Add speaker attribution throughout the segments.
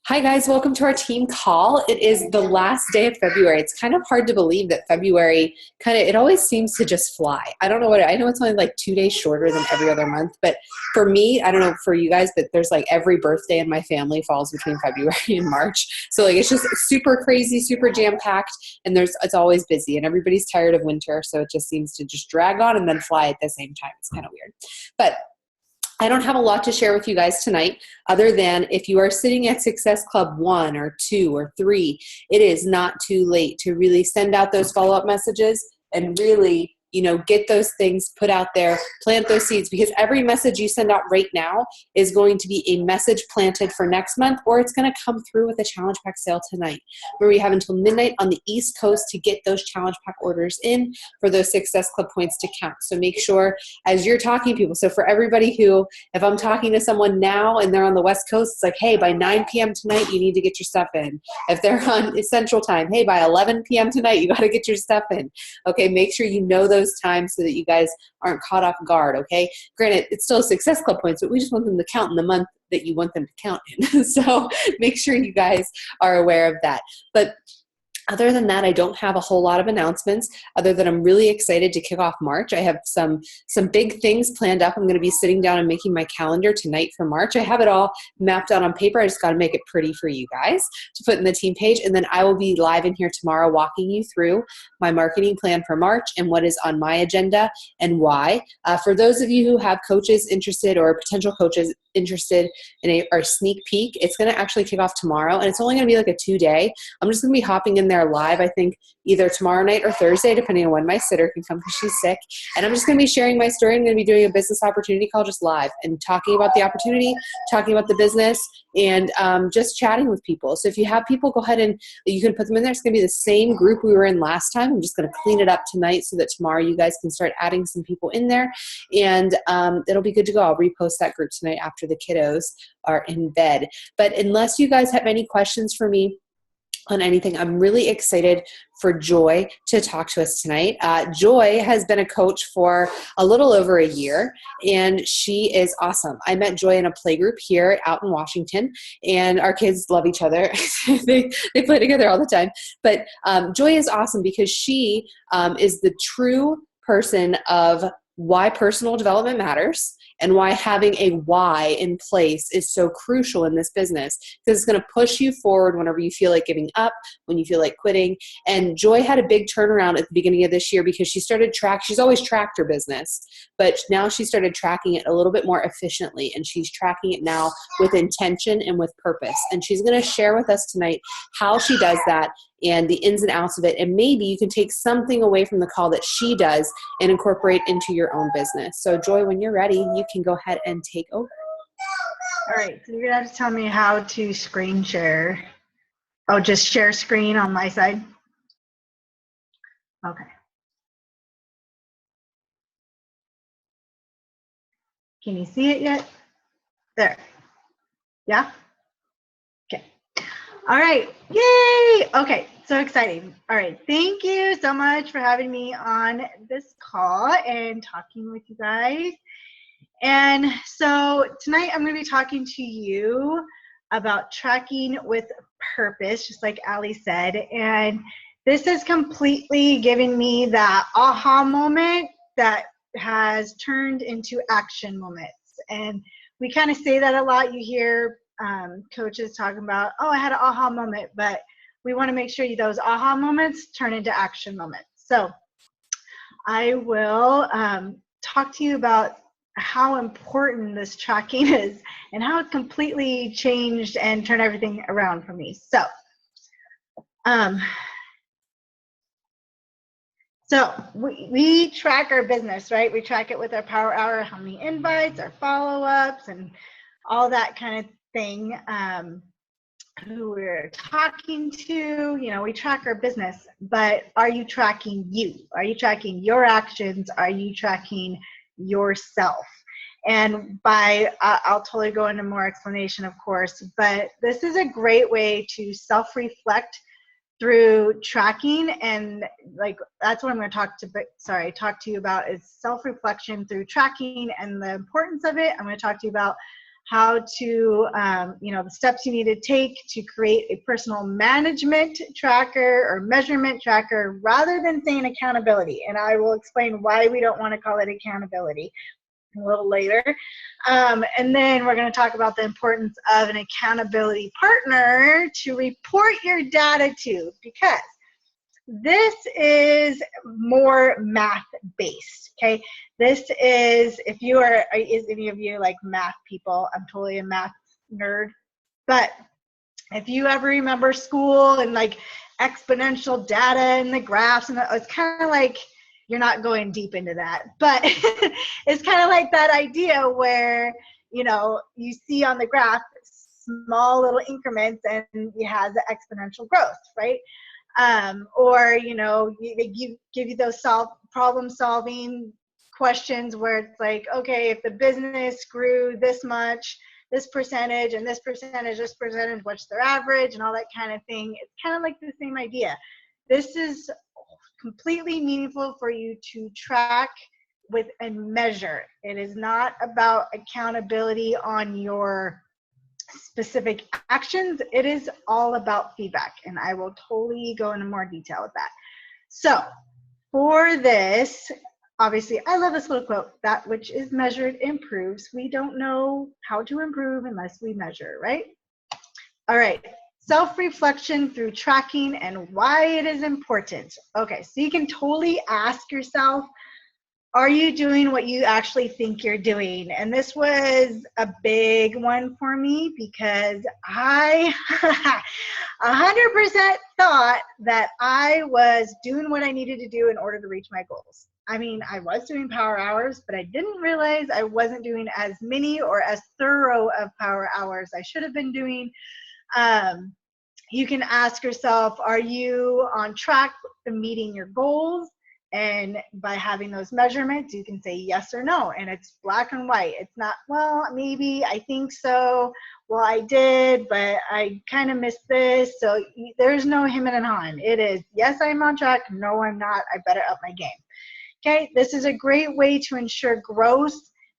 Speaker 1: Hi guys, welcome to our team call. It is the last day of February. It's kind of hard to believe that February it always seems to just fly. I don't know I know it's only like 2 days shorter than every other month, but for me, I don't know for you guys, but there's like every birthday in my family falls between February and March. So like it's just super crazy, super jam-packed, and it's always busy and everybody's tired of winter. So it just seems to just drag on and then fly at the same time. It's kind of weird. But I don't have a lot to share with you guys tonight other than if you are sitting at Success Club 1 or 2 or 3, it is not too late to really send out those follow-up messages and really, get those things put out there, plant those seeds, because every message you send out right now is going to be a message planted for next month, or it's going to come through with a challenge pack sale tonight, where we have until midnight on the East Coast to get those challenge pack orders in for those Success Club points to count. So make sure as you're talking to people, so for everybody who, if I'm talking to someone now and they're on the West Coast, it's like, hey, by 9 p.m. tonight, you need to get your stuff in. If they're on Central Time, hey, by 11 p.m. tonight, you got to get your stuff in. Okay, make sure you know those times so that you guys aren't caught off guard, okay? Granted, it's still Success Club points, but we just want them to count in the month that you want them to count in. So make sure you guys are aware of that. But other than that, I don't have a whole lot of announcements other than I'm really excited to kick off March. I have some big things planned up. I'm going to be sitting down and making my calendar tonight for March. I have it all mapped out on paper. I just got to make it pretty for you guys to put in the team page. And then I will be live in here tomorrow walking you through my marketing plan for March and what is on my agenda and why. For those of you who have coaches interested or potential coaches interested in our sneak peek, it's going to actually kick off tomorrow. And it's only going to be like a 2-day. I'm just going to be hopping in there live, I think either tomorrow night or Thursday, depending on when my sitter can come because she's sick. And I'm just going to be sharing my story. I'm going to be doing a business opportunity call just live and talking about the opportunity, talking about the business, and just chatting with people. So if you have people, go ahead and you can put them in there. It's going to be the same group we were in last time. I'm just going to clean it up tonight so that tomorrow you guys can start adding some people in there, and it'll be good to go. I'll repost that group tonight after the kiddos are in bed. But unless you guys have any questions for me on anything, I'm really excited for Joy to talk to us tonight. Joy has been a coach for a little over a year, and she is awesome. I met Joy in a play group here out in Washington, and our kids love each other. they play together all the time. But Joy is awesome because she is the true person of why personal development matters and why having a why in place is so crucial in this business, because it's going to push you forward whenever you feel like giving up, when you feel like quitting. And Joy had a big turnaround at the beginning of this year because she's always tracked her business, but now she started tracking it a little bit more efficiently, and she's tracking it now with intention and with purpose. And she's going to share with us tonight how she does that and the ins and outs of it. And maybe you can take something away from the call that she does and incorporate into your own business. So Joy, when you're ready, you can go ahead and take over.
Speaker 2: All right, so you're gonna have to tell me how to screen share. Oh, just share screen on my side? Okay. Can you see it yet? There. Yeah? Okay. All right. Yay! Okay, so exciting. All right, thank you so much for having me on this call and talking with you guys. And so tonight I'm going to be talking to you about tracking with purpose, just like Ali said. And this has completely given me that aha moment that has turned into action moments. And we kind of say that a lot. You hear coaches talking about, oh, I had an aha moment, but we want to make sure those aha moments turn into action moments. So I will talk to you about how important this tracking is and how it completely changed and turned everything around for me. So we track our business, right? We track it with our power hour, how many invites, our follow-ups, and all that kind of thing. Who we're talking to, we track our business, but are you tracking you? Are you tracking your actions? Are you tracking yourself? And I'll totally go into more explanation, of course, but this is a great way to self-reflect through tracking. And like, that's what I'm going to talk to you about is self-reflection through tracking and the importance of it. I'm going to talk to you about how to, the steps you need to take to create a personal management tracker or measurement tracker rather than saying accountability. And I will explain why we don't want to call it accountability a little later. And then we're going to talk about the importance of an accountability partner to report your data to, because this is more math based. Okay, this is, if you are, is any of you like math people? I'm totally a math nerd, but if you ever remember school and like exponential data and the graphs, and it's kind of like, you're not going deep into that, but it's kind of like that idea where, you see on the graph small little increments and it has the exponential growth, right? Or, they give you those problem solving questions where it's like, okay, if the business grew this much, this percentage, and this percentage, what's their average, and all that kind of thing. It's kind of like the same idea. This is completely meaningful for you to track with and measure. It is not about accountability on your specific actions. It is all about feedback, and I will totally go into more detail with that. So for this, obviously, I love this little quote: that which is measured improves. We don't know how to improve unless we measure, right? All right, self-reflection through tracking and why it is important. Okay, so you can totally ask yourself, are you doing what you actually think you're doing? And this was a big one for me because I 100% thought that I was doing what I needed to do in order to reach my goals. I mean, I was doing power hours, but I didn't realize I wasn't doing as many or as thorough of power hours I should have been doing. You can ask yourself, are you on track to meeting your goals? And by having those measurements, you can say yes or no. And it's black and white. It's not, well, maybe, I think so. Well, I did, but I kind of missed this. So there's no him and hawing. It is, yes, I'm on track. No, I'm not. I better up my game. Okay, this is a great way to ensure growth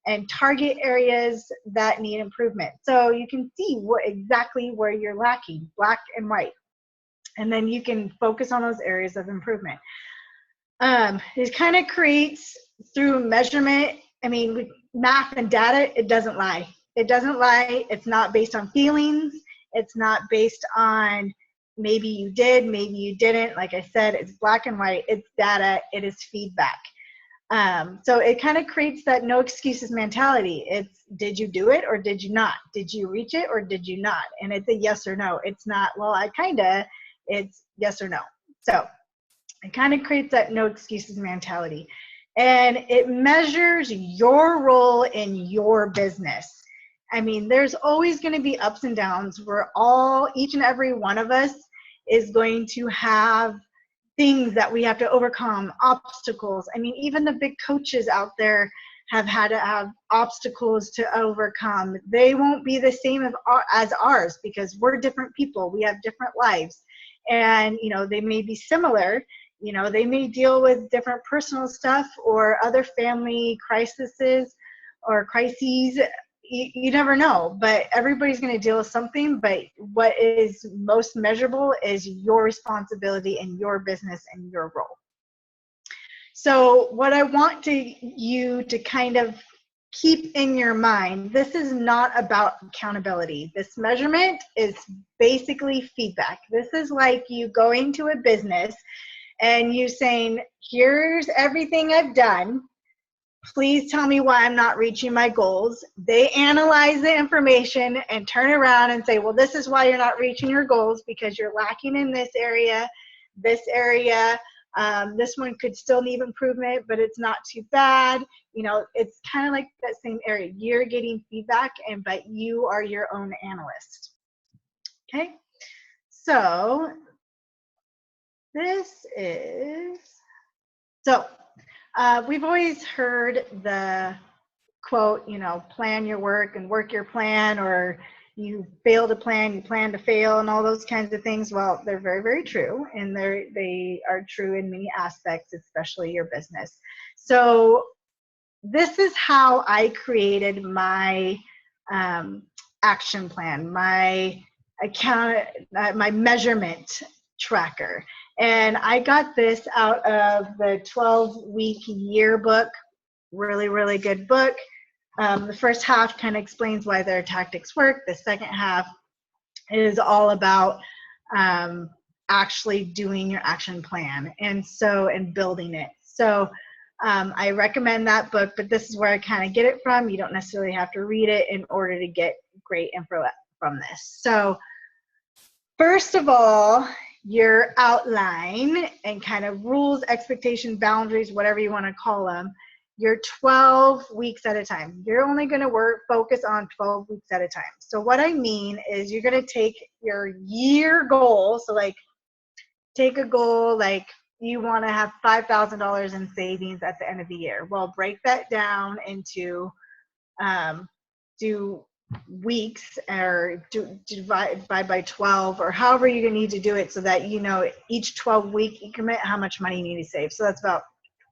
Speaker 2: and target areas that need improvement. So you can see exactly where you're lacking, black and white. And then you can focus on those areas of improvement. It kind of creates through measurement. I mean, with math and data, it doesn't lie. It doesn't lie. It's not based on feelings. It's not based on maybe you did, maybe you didn't. Like I said, it's black and white. It's data. It is feedback. So it kind of creates that no excuses mentality. It's, did you do it or did you not? Did you reach it or did you not? And it's a yes or no. It's not, well, I kinda, it's yes or no. So it kind of creates that no excuses mentality. And it measures your role in your business. I mean, there's always going to be ups and downs. Each and every one of us is going to have things that we have to overcome, obstacles. I mean, even the big coaches out there have had to have obstacles to overcome. They won't be the same as ours because we're different people. We have different lives. And, they may be similar. They may deal with different personal stuff or other family crises or crises. You never know, but everybody's going to deal with something. But what is most measurable is your responsibility and your business and your role. So what I want you to kind of keep in your mind, this is not about accountability. This measurement is basically feedback. This is like you going to a business and you saying, here's everything I've done. Please tell me why I'm not reaching my goals. They analyze the information and turn around and say, well, this is why you're not reaching your goals because you're lacking in this area, this area. This one could still need improvement, but it's not too bad. It's kind of like that same area. You're getting feedback, but you are your own analyst. Okay, so we've always heard the quote, plan your work and work your plan, or you fail to plan, you plan to fail, and all those kinds of things. Well, they're very, very true, and they are true in many aspects, especially your business. So this is how I created my action plan, my account, my measurement tracker. And I got this out of the 12-week yearbook. Really, really good book. The first half kind of explains why their tactics work. The second half is all about actually doing your action plan and building it. So I recommend that book, but this is where I kind of get it from. You don't necessarily have to read it in order to get great info from this. So first of all, your outline and kind of rules, expectations, boundaries, whatever you want to call them, you're 12 weeks at a time. You're only going to focus on 12 weeks at a time. So what I mean is you're going to take your year goal. So like take a goal like you want to have $5,000 in savings at the end of the year. Well, break that down into do weeks or divide by 12 or however you need to do it so that you know each 12-week increment how much money you need to save. So that's about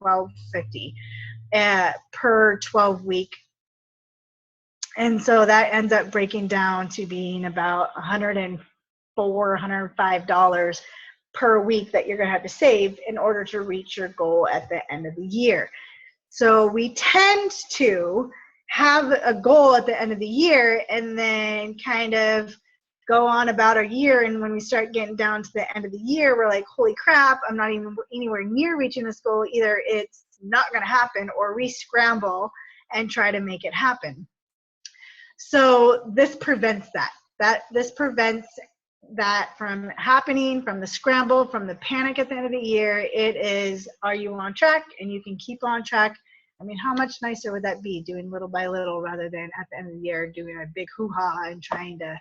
Speaker 2: $1,250 per 12-week. And so that ends up breaking down to being about $104, $105 per week that you're going to have to save in order to reach your goal at the end of the year. So we tend to have a goal at the end of the year and then kind of go on about a year, and when we start getting down to the end of the year, we're like, holy crap, I'm not even anywhere near reaching this goal. Either it's not going to happen or we scramble and try to make it happen. So this prevents that. This prevents that from happening, from the scramble, from the panic at the end of the year. It is, are you on track? And you can keep on track. I mean, how much nicer would that be, doing little by little rather than at the end of the year doing a big hoo-ha and trying to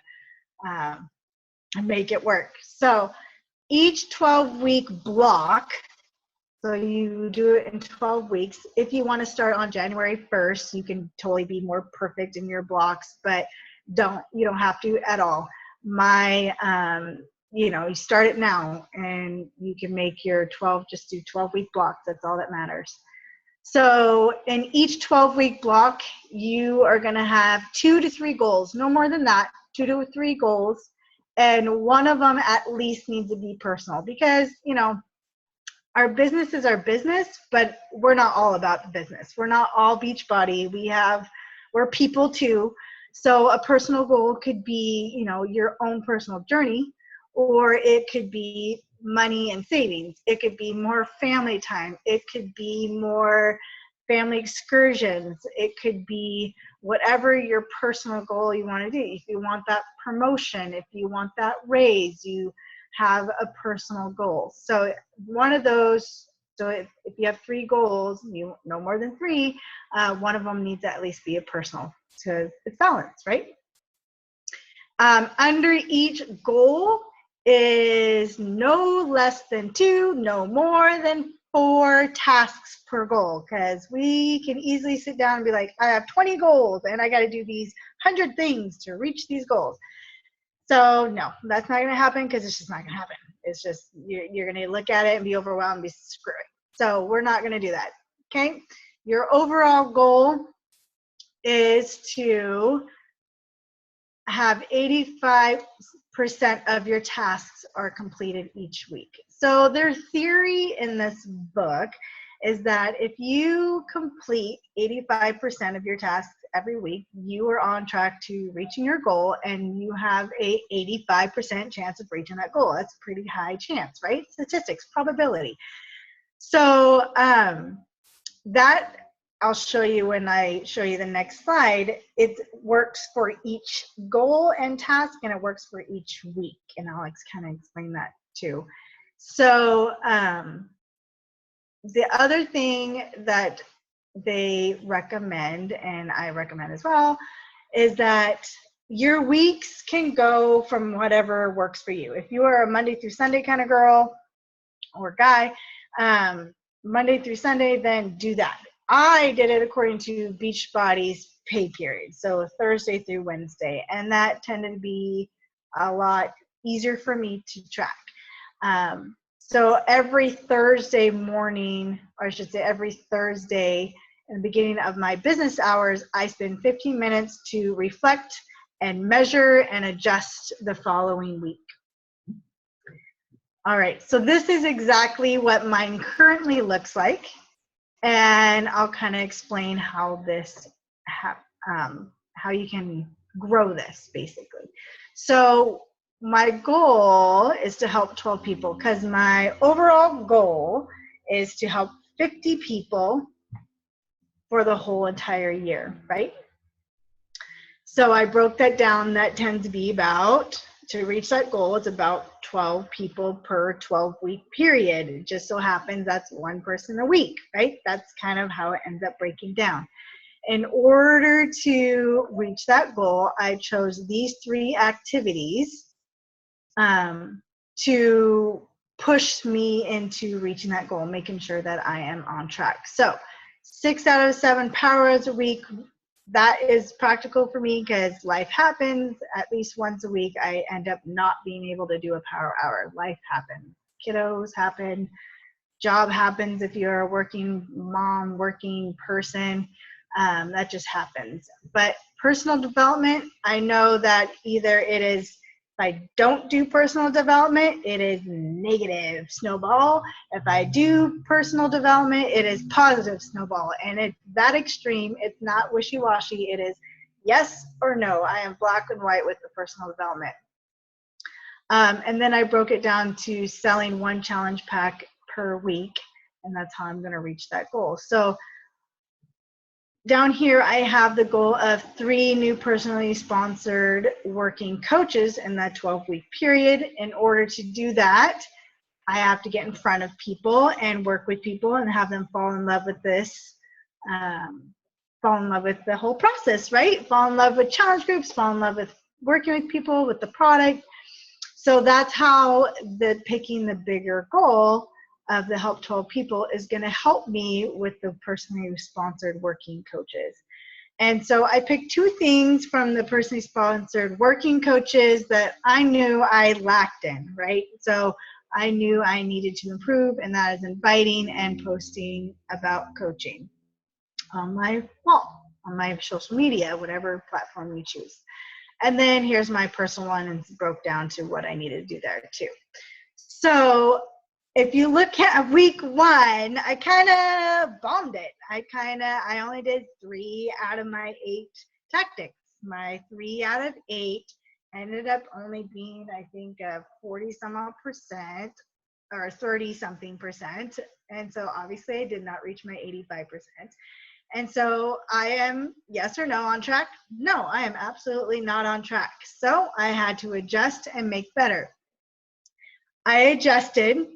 Speaker 2: make it work. So each 12-week block, so you do it in 12 weeks. If you want to start on January 1st, you can totally be more perfect in your blocks, but you don't have to at all. You start it now and you can make your just do 12-week blocks. That's all that matters. So in each 12-week block, you are going to have 2 to 3 goals, no more than that, 2 to 3 goals. And one of them at least needs to be personal because, our business is our business, but we're not all about the business. We're not all Beachbody. We're people too. So a personal goal could be, your own personal journey, or it could be money and savings. It could be more family time. It could be more family excursions. It could be whatever your personal goal you want to do. If you want that promotion, if you want that raise, you have a personal goal. So one of those, so if you have 3 goals, no more than 3, one of them needs to at least be a personal, so it's balanced, right? Under each goal is no less than 2, no more than 4 tasks per goal, because we can easily sit down and be like, I have 20 goals and I got to do these 100 things to reach these goals. So no, that's not going to happen because it's just not going to happen. It's just you're going to look at it and be overwhelmed and be screw it. So we're not going to do that. Okay. Your overall goal is to have 85% of your tasks are completed each week. So their theory in this book is that if you complete 85% of your tasks every week, you are on track to reaching your goal, and you have a 85% chance of reaching that goal. That's a pretty high chance, right? Statistics, probability. So that I'll show you when I show you the next slide. It works for each goal and task, and it works for each week. And I'll kind of explain that too. So the other thing that they recommend, and I recommend as well, is that your weeks can go from whatever works for you. If you are a Monday through Sunday kind of girl or guy, Monday through Sunday, then do that. I did it according to Beachbody's pay period, so Thursday through Wednesday, and that tended to be a lot easier for me to track. So every Thursday morning, or I should say every Thursday in the beginning of my business hours, I spend 15 minutes to reflect and measure and adjust the following week. All right, so this is exactly what mine currently looks like, and I'll kind of explain how this, how you can grow this basically. So my goal is to help 12 people, because my overall goal is to help 50 people for the whole entire year, right? So I broke that down. That tends to be about, to reach that goal, it's about 12 people per 12-week period. It just so happens that's one person a week, right? That's kind of how it ends up breaking down. In order to reach that goal, I chose these 3 activities to push me into reaching that goal, making sure that I am on track. So 6 out of 7 power hours a week. That is practical for me because life happens. At least once a week, I end up not being able to do a power hour. Life happens. Kiddos happen. Job happens if you're a working mom, working person. That just happens. But personal development, I know that either it is, if I don't do personal development, it is negative snowball. If I do personal development, it is positive snowball. And it's that extreme. It's not wishy-washy. It is yes or no. I am black and white with the personal development. And then I broke it down to selling 1 challenge pack per week. And that's how I'm going to reach that goal. So down here, I have the goal of 3 new personally sponsored working coaches in that 12-week period. In order to do that, I have to get in front of people and work with people and have them fall in love with this, fall in love with the whole process, right? Fall in love with challenge groups, fall in love with working with people, with the product. So that's how the picking the bigger goal of the Help 12 People is going to help me with the personally sponsored working coaches. And so I picked 2 things from the personally sponsored working coaches that I knew I lacked in, right? So I knew I needed to improve, and that is inviting and posting about coaching on my wall, on my social media, whatever platform you choose. And then here's my personal one, and it's broke down to what I needed to do there too. So if you look at week 1, I kind of bombed it. I only did 3 out of my 8 tactics. My 3 out of 8 ended up only being, I think, 40-some-odd% or 30-something%. And so obviously I did not reach my 85%. And so I am, yes or no, on track? No, I am absolutely not on track. So I had to adjust and make better. I adjusted,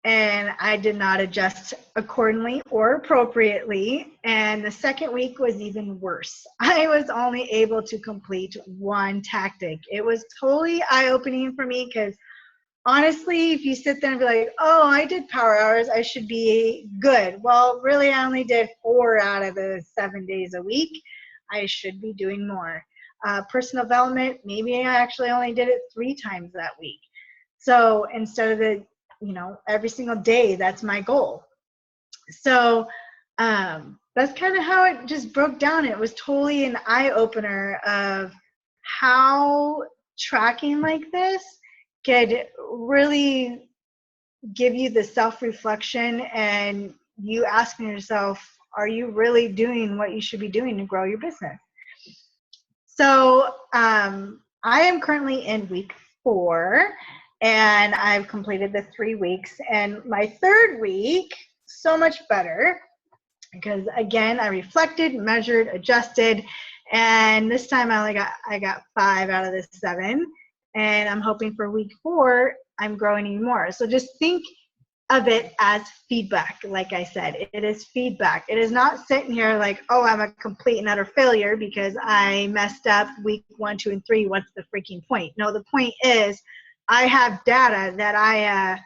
Speaker 2: and I did not adjust accordingly or appropriately. And the second week was even worse. I was only able to complete 1 tactic. It was totally eye-opening for me because honestly, if you sit there and be like, oh, I did power hours, I should be good. Well, really, I only did 4 out of the 7 days a week. I should be doing more. Personal development, maybe I actually only did it 3 times that week. So instead of the, every single day, that's my goal. So that's kind of how it just broke down. It was totally an eye-opener of how tracking like this could really give you the self-reflection and you asking yourself, are you really doing what you should be doing to grow your business? So I am currently in week 4, and I've completed the 3 weeks. And my 3rd week, so much better, because again, I reflected, measured, adjusted, and this time I got 5 out of the 7. And I'm hoping for week 4, I'm growing even more. So just think of it as feedback. Like I said, it is feedback. It is not sitting here like, oh, I'm a complete and utter failure because I messed up week 1, 2, and 3. What's the freaking point? No, the point is I have data that I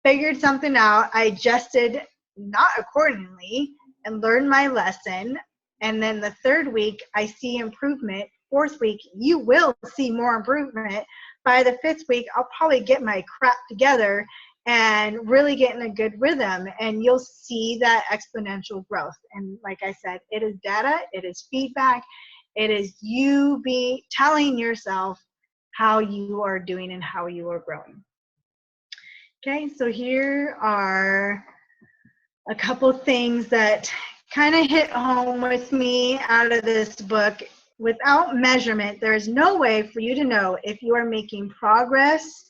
Speaker 2: figured something out. I adjusted not accordingly and learned my lesson. And then the 3rd week, I see improvement. 4th week, you will see more improvement. By the 5th week, I'll probably get my crap together and really get in a good rhythm, and you'll see that exponential growth. And like I said, it is data, it is feedback, it is you telling yourself how you are doing and how you are growing. Okay, so here are a couple things that kind of hit home with me out of this book. Without measurement, there is no way for you to know if you are making progress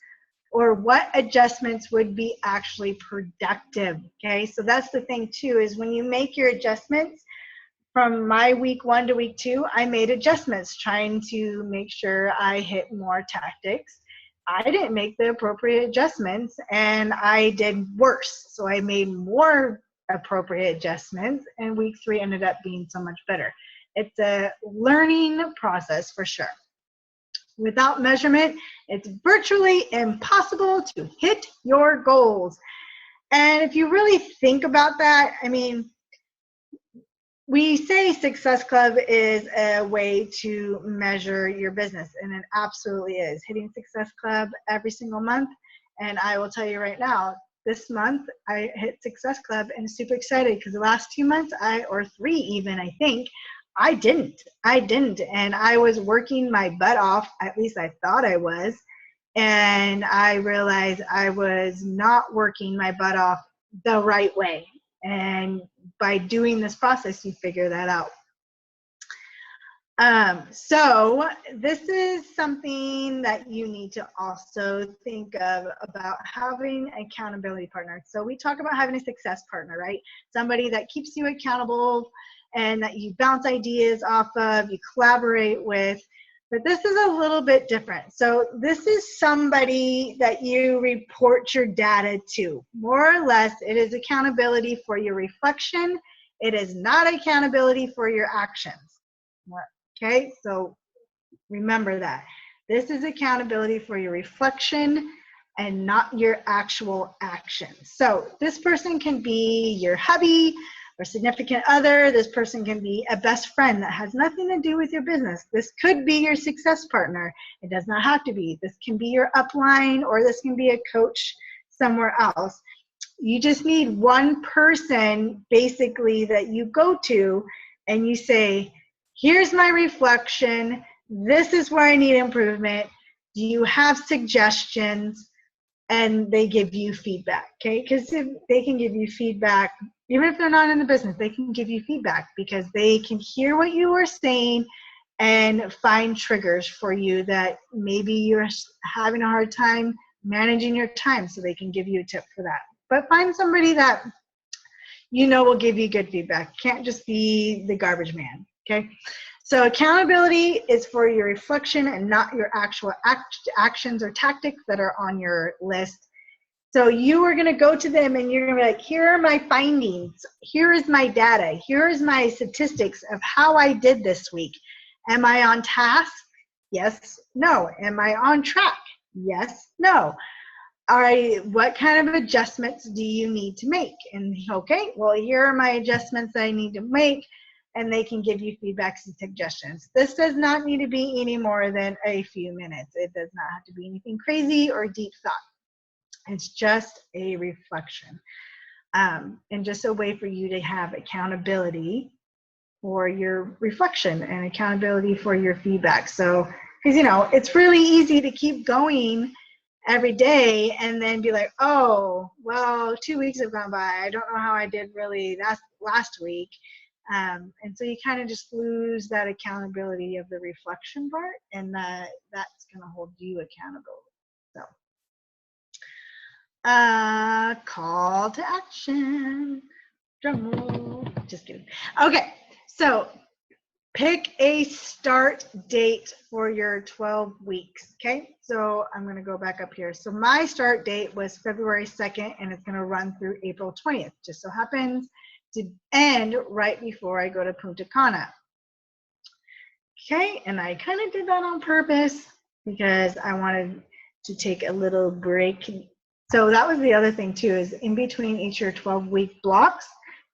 Speaker 2: or what adjustments would be actually productive. Okay, so that's the thing too, is when you make your adjustments from my week 1 to week 2, I made adjustments trying to make sure I hit more tactics. I didn't make the appropriate adjustments and I did worse. So I made more appropriate adjustments, and week 3 ended up being so much better. It's a learning process for sure. Without measurement, it's virtually impossible to hit your goals. And if you really think about that, I mean, we say Success Club is a way to measure your business, and it absolutely is. Hitting Success Club every single month, and I will tell you right now, this month I hit Success Club and super excited because the last 2 months, or 3 even, I think, I didn't, and I was working my butt off, at least I thought I was, and I realized I was not working my butt off the right way. And by doing this process, you figure that out. So this is something that you need to also think of about having an accountability partner. So we talk about having a success partner, right? Somebody that keeps you accountable and that you bounce ideas off of, you collaborate with. But this is a little bit different. So this is somebody that you report your data to. More or less, it is accountability for your reflection. It is not accountability for your actions. Okay, so remember that. This is accountability for your reflection and not your actual actions. So this person can be your hubby or significant other. This person can be a best friend that has nothing to do with your business. This could be your success partner. It does not have to be. This can be your upline, or this can be a coach somewhere else. You just need one person basically that you go to and you say, here's my reflection. This is where I need improvement. Do you have suggestions? And they give you feedback, okay? Because they can give you feedback, even if they're not in the business, they can give you feedback because they can hear what you are saying and find triggers for you that maybe you're having a hard time managing your time, so they can give you a tip for that. But find somebody that you know will give you good feedback. Can't just be the garbage man, okay? So accountability is for your reflection and not your actual actions or tactics that are on your list. So you are going to go to them and you're going to be like, here are my findings. Here is my data. Here is my statistics of how I did this week. Am I on task? Yes, no. Am I on track? Yes, no. All right, what kind of adjustments do you need to make? And okay, well, here are my adjustments that I need to make. And they can give you feedback and suggestions. This does not need to be any more than a few minutes. It does not have to be anything crazy or deep thought. It's just a reflection and just a way for you to have accountability for your reflection and accountability for your feedback. So, because, you know, it's really easy to keep going every day and then be like, oh, well, 2 weeks have gone by. I don't know how I did really last week. And so you kind of just lose that accountability of the reflection part, and that's going to hold you accountable. So, call to action. Drum roll. Just kidding. Okay, so pick a start date for your 12 weeks. Okay, so I'm going to go back up here. So my start date was February 2nd, and it's going to run through April 20th. Just so happens to end right before I go to Punta Cana. Okay, and I kind of did that on purpose because I wanted to take a little break. So that was the other thing too, is in between each of your 12-week blocks,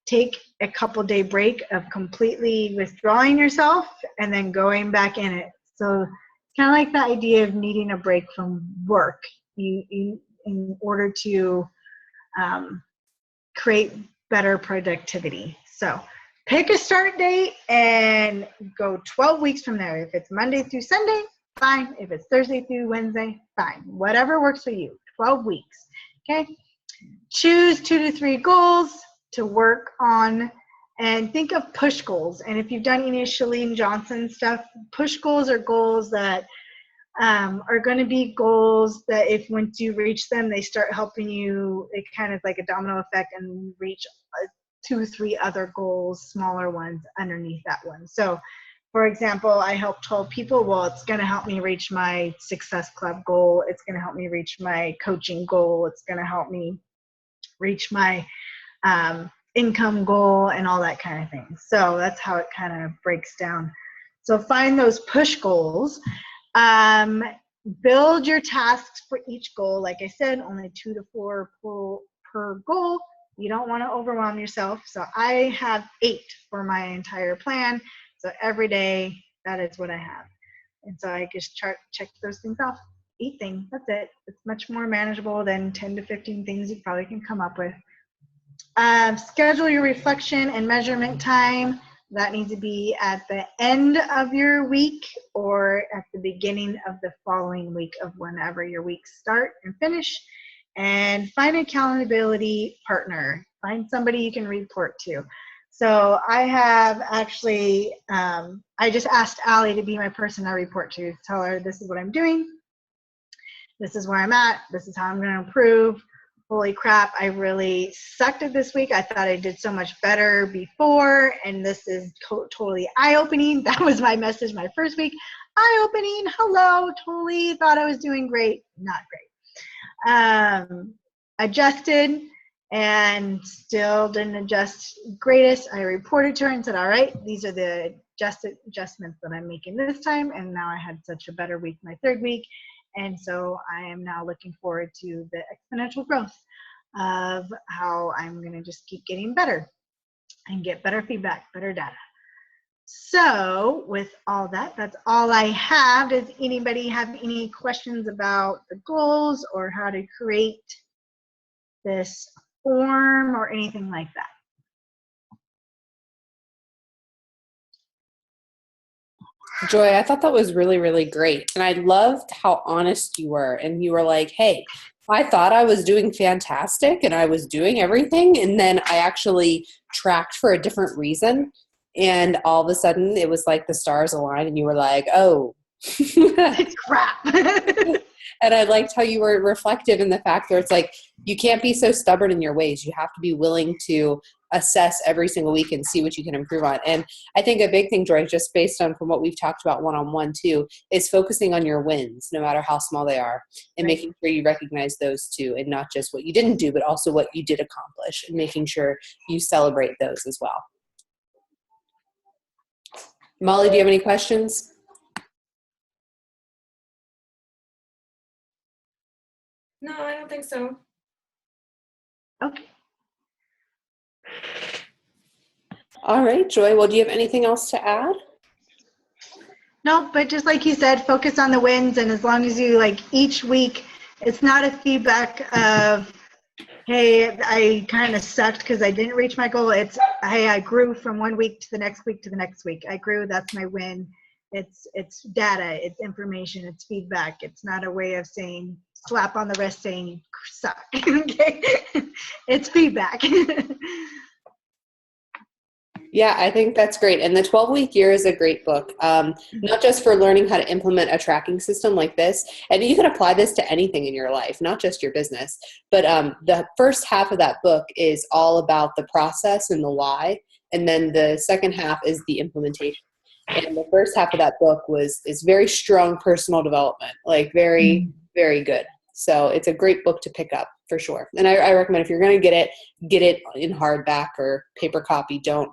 Speaker 2: take a couple-day break of completely withdrawing yourself and then going back in it. So kind of like the idea of needing a break from work. You in order to create better productivity. So pick a start date and go 12 weeks from there. If it's Monday through Sunday, fine. If it's Thursday through Wednesday, fine. Whatever works for you, 12 weeks, okay? Choose 2 to 3 goals to work on, and think of push goals. And if you've done any Chalene Johnson stuff, push goals are goals that are going to be goals that if once you reach them, they start helping you, it kind of like a domino effect, and reach 2 or 3 other goals, smaller ones underneath that one. So for example, I help 12 people. Well, it's going to help me reach my Success Club goal. It's going to help me reach my coaching goal. It's going to help me reach my income goal and all that kind of thing. So that's how it kind of breaks down. So find those push goals. Build your tasks for each goal. Like I said, only 2 to 4 per goal. You don't want to overwhelm yourself. So I have 8 for my entire plan. So every day, that is what I have. And so I just check those things off. 8 things, that's it. It's much more manageable than 10 to 15 things you probably can come up with. Schedule your reflection and measurement time. That needs to be at the end of your week or at the beginning of the following week of whenever your weeks start and finish. And find an accountability partner. Find somebody you can report to. So I have actually, I just asked Allie to be my person I report to. Tell her this is what I'm doing. This is where I'm at. This is how I'm going to improve. Holy crap, I really sucked at this week. I thought I did so much better before, and this is totally eye-opening. That was my message my first week. Eye-opening, hello, totally thought I was doing great. Not great. Adjusted and still didn't adjust greatest. I reported to her and said, all right, these are the adjustments that I'm making this time, and now I had such a better week my third week. And so I am now looking forward to the exponential growth of how I'm going to just keep getting better and get better feedback, better data. So with all that, that's all I have. Does anybody have any questions about the goals or how to create this form or anything like that?
Speaker 1: Joy, I thought that was really, really great. And I loved how honest you were. And you were like, hey, I thought I was doing fantastic and I was doing everything. And then I actually tracked for a different reason. And all of a sudden it was like the stars aligned and you were like, oh,
Speaker 2: It's crap.
Speaker 1: And I liked how you were reflective in the fact that it's like, you can't be so stubborn in your ways. You have to be willing to assess every single week and see what you can improve on. And I think a big thing, Joy, just based on from what we've talked about one-on-one too, is focusing on your wins, no matter how small they are, and
Speaker 2: Right.
Speaker 1: making sure you recognize those too, and not just what you didn't do, but also what you did accomplish, and making sure you celebrate those as well. Molly, do you have any questions?
Speaker 3: No, I don't think so.
Speaker 2: Okay.
Speaker 1: All right, Joy. Well, do you have anything else to add?
Speaker 2: No, but just like you said, focus on the wins. And as long as you, like, each week, it's not a feedback of, hey, I kind of sucked because I didn't reach my goal. It's, hey, I grew from one week to the next week to the next week. I grew. That's my win. It's data. It's information. It's feedback. It's not a way of saying, slap on the wrist saying you suck. Okay? It's feedback.
Speaker 1: Yeah, I think that's great. And the 12-Week Year is a great book, not just for learning how to implement a tracking system like this. And you can apply this to anything in your life, not just your business. But the first half of that book is all about the process and the why. And then the second half is the implementation. And the first half of that book is very strong personal development, like very, very good. So it's a great book to pick up for sure. And I recommend if you're going to get it in hardback or paper copy. Don't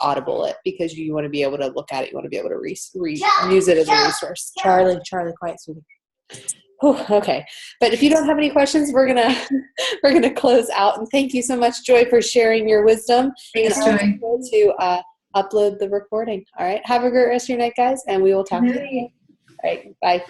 Speaker 1: Audible it, because you want to be able to look at it. You want to be able to use it as a resource. Charlie, quiet, sweetie. Oh, okay. But if you don't have any questions, we're gonna close out. And thank you so much, Joy, for sharing your wisdom.
Speaker 3: Thanks,
Speaker 1: and
Speaker 3: Joy.
Speaker 1: to upload the recording. All right. Have a great rest of your night, guys, and we will talk to you. All right. Bye.